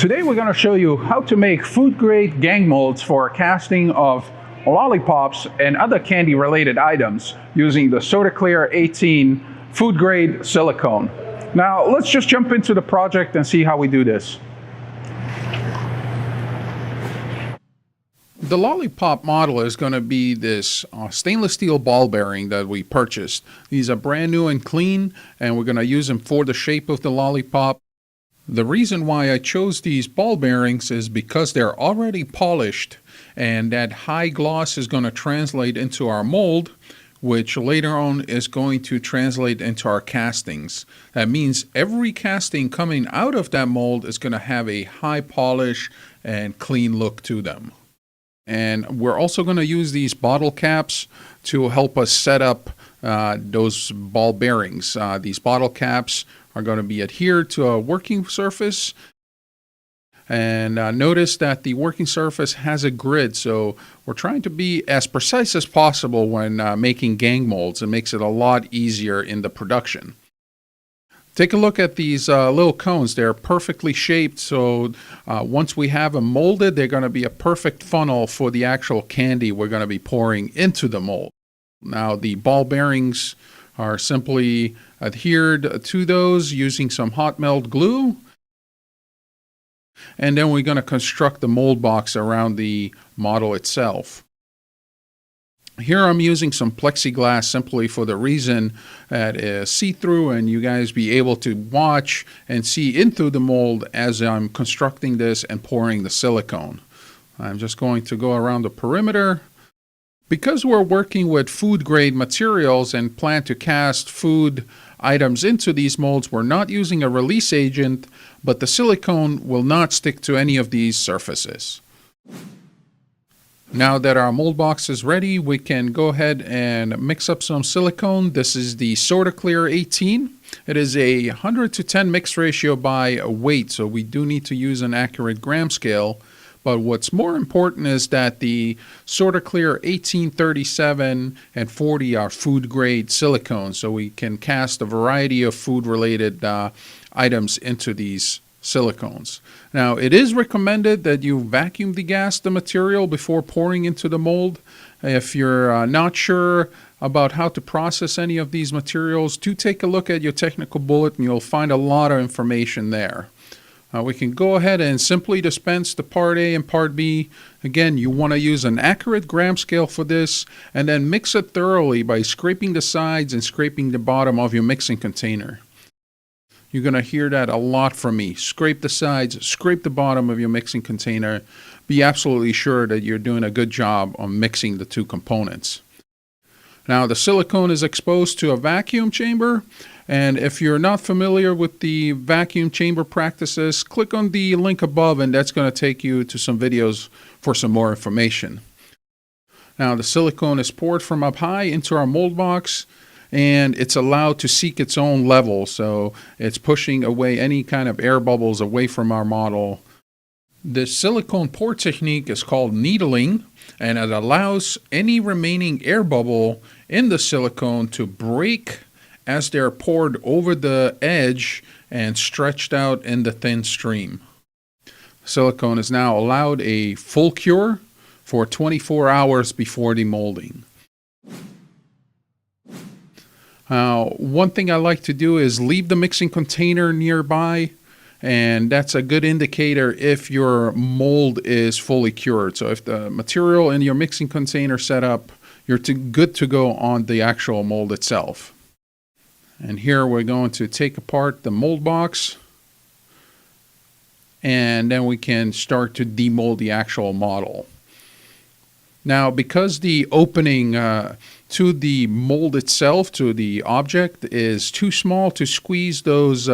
Today we're going to show you how to make food-grade gang molds for casting of lollipops and other candy-related items using the SORTA-CLEAR 18 food-grade silicone. Now let's just jump into the project and see how we do this. The Lollipop model is going to be this stainless steel ball bearing that we purchased. These are brand new and clean, and we're going to use them for the shape of the lollipop. The reason why I chose these ball bearings is because they're already polished, and that high gloss is going to translate into our mold, which later on is going to translate into our castings. That means every casting coming out of that mold is going to have a high polish and clean look to them. And we're also going to use these bottle caps to help us set up those ball bearings. These bottle caps are going to be adhered to a working surface. And notice that the working surface has a grid, so we're trying to be as precise as possible when making gang molds. It makes it a lot easier in the production. Take a look at these little cones. They're perfectly shaped, so once we have them molded, they're going to be a perfect funnel for the actual candy we're going to be pouring into the mold. Now, the ball bearings are simply adhered to those using some hot melt glue. And then we're going to construct the mold box around the model itself. Here I'm using some plexiglass simply for the reason that it's see-through and you guys be able to watch and see into the mold as I'm constructing this and pouring the silicone. I'm just going to go around the perimeter. Because we're working with food-grade materials and plan to cast food items into these molds, we're not using a release agent, but the silicone will not stick to any of these surfaces. Now that our mold box is ready, we can go ahead and mix up some silicone. This is the SORTA-CLEAR 18. It is a 100 to 10 mix ratio by weight, so we do need to use an accurate gram scale. But what's more important is that the SORTA-CLEAR 18, 37, and 40 are food-grade silicone, so we can cast a variety of food-related items into these silicones. Now, it is recommended that you vacuum degas the material before pouring into the mold. If you're not sure about how to process any of these materials, do take a look at your technical bullet and you'll find a lot of information there. We can go ahead and simply dispense the part A and part B. Again, you want to use an accurate gram scale for this, and then mix it thoroughly by scraping the sides and scraping the bottom of your mixing container. You're going to hear that a lot from me. Scrape the sides, scrape the bottom of your mixing container. Be absolutely sure that you're doing a good job on mixing the two components. Now, the silicone is exposed to a vacuum chamber, and if you're not familiar with the vacuum chamber practices, click on the link above and that's going to take you to some videos for some more information. Now, the silicone is poured from up high into our mold box, and it's allowed to seek its own level, so it's pushing away any kind of air bubbles away from our model. This silicone pour technique is called needling, and it allows any remaining air bubble in the silicone to break as they're poured over the edge and stretched out in the thin stream. Silicone is now allowed a full cure for 24 hours before demolding. One thing I like to do is leave the mixing container nearby, and that's a good indicator if your mold is fully cured. So if the material in your mixing container set up, you're good to go on the actual mold itself. And here we're going to take apart the mold box, and then we can start to demold the actual model. Now, because the opening to the mold itself, to the object, is too small to squeeze those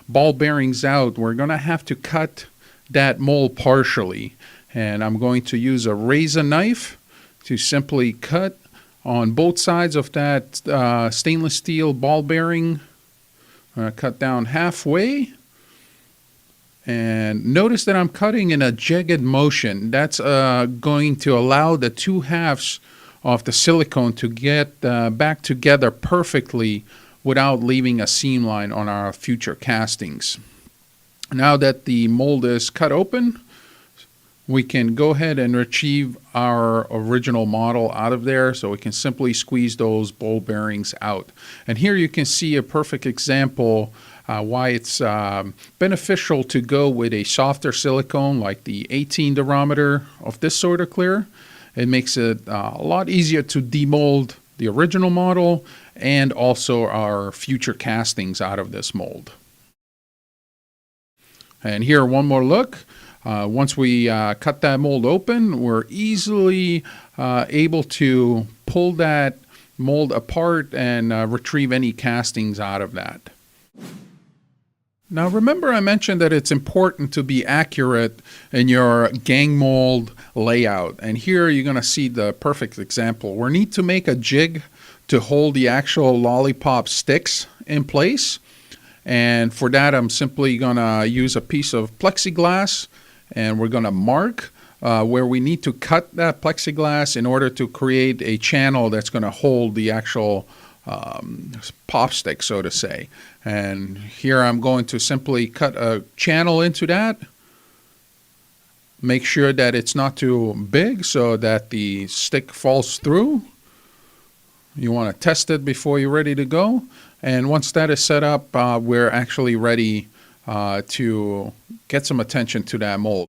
ball bearings out, we're going to have to cut that mold partially. And I'm going to use a razor knife to simply cut on both sides of that stainless steel ball bearing. Cut down halfway. And notice that I'm cutting in a jagged motion. That's going to allow the two halves of the silicone to get back together perfectly without leaving a seam line on our future castings. Now that the mold is cut open, we can go ahead and retrieve our original model out of there, so we can simply squeeze those ball bearings out. And here you can see a perfect example why it's beneficial to go with a softer silicone like the 18 durometer of this SORTA-CLEAR. It makes it a lot easier to demold the original model and also our future castings out of this mold. And here, one more look. Once we cut that mold open, we're easily able to pull that mold apart and retrieve any castings out of that. Now remember, I mentioned that it's important to be accurate in your gang mold layout. And here you're going to see the perfect example. We need to make a jig to hold the actual lollipop sticks in place. And for that, I'm simply going to use a piece of plexiglass, and we're going to mark where we need to cut that plexiglass in order to create a channel that's going to hold the actual pop stick, so to say. And here I'm going to simply cut a channel into that. Make sure that it's not too big so that the stick falls through. You want to test it before you're ready to go. And once that is set up, we're actually ready to get some attention to that mold.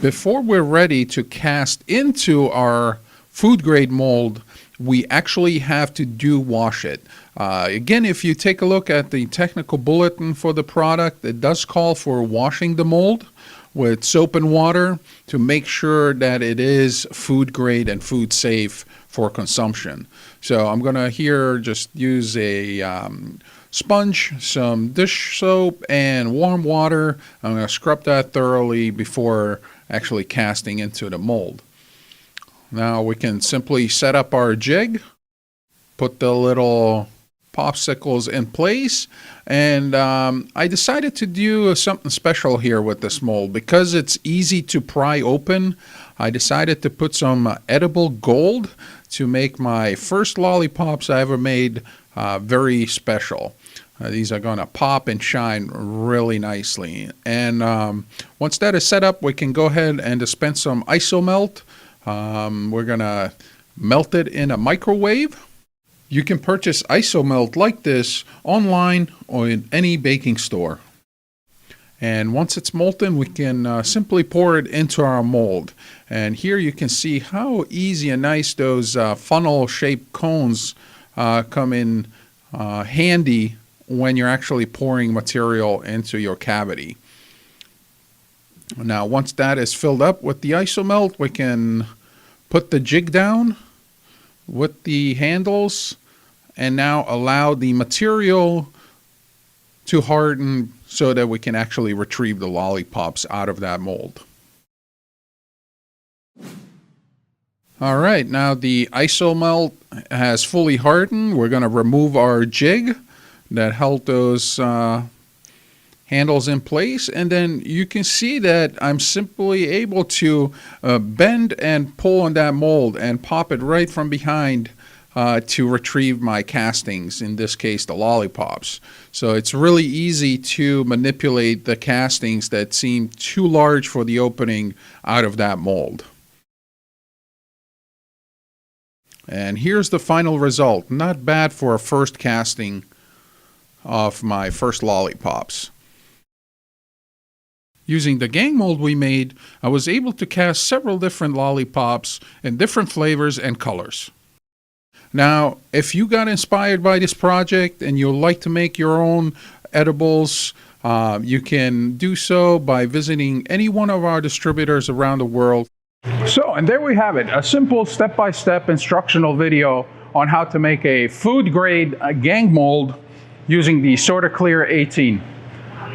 Before we're ready to cast into our food grade mold, we actually have to wash it. Again, if you take a look at the technical bulletin for the product, it does call for washing the mold with soap and water to make sure that it is food grade and food safe for consumption. So I'm going to here just use a sponge, some dish soap, and warm water. I'm going to scrub that thoroughly before actually casting into the mold. Now we can simply set up our jig, put the little popsicles in place, and I decided to do something special here with this mold. Because it's easy to pry open, I decided to put some edible gold to make my first lollipops I ever made very special. These are going to pop and shine really nicely. And once that is set up, we can go ahead and dispense some isomelt. We're going to melt it in a microwave. You can purchase isomelt like this online or in any baking store. And once it's molten, we can simply pour it into our mold. And here you can see how easy and nice those funnel-shaped cones come in handy when you're actually pouring material into your cavity. Now, once that is filled up with the isomelt, we can put the jig down with the handles and now allow the material to harden so that we can actually retrieve the lollipops out of that mold. All right, now the isomelt has fully hardened. We're going to remove our jig that held those handles in place, and then you can see that I'm simply able to bend and pull on that mold and pop it right from behind to retrieve my castings, in this case the lollipops. So it's really easy to manipulate the castings that seem too large for the opening out of that mold. And here's the final result. Not bad for a first casting of my first lollipops. Using the gang mold we made, I was able to cast several different lollipops in different flavors and colors. Now, if you got inspired by this project and you'd like to make your own edibles, you can do so by visiting any one of our distributors around the world. So, and there we have it, a simple step-by-step instructional video on how to make a food-grade gang mold using the SORTA-CLEAR 18.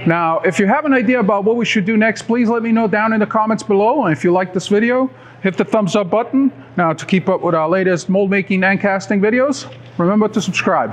Now, if you have an idea about what we should do next, please let me know down in the comments below. And if you like this video, hit the thumbs up button. Now, to keep up with our latest mold making and casting videos, remember to subscribe.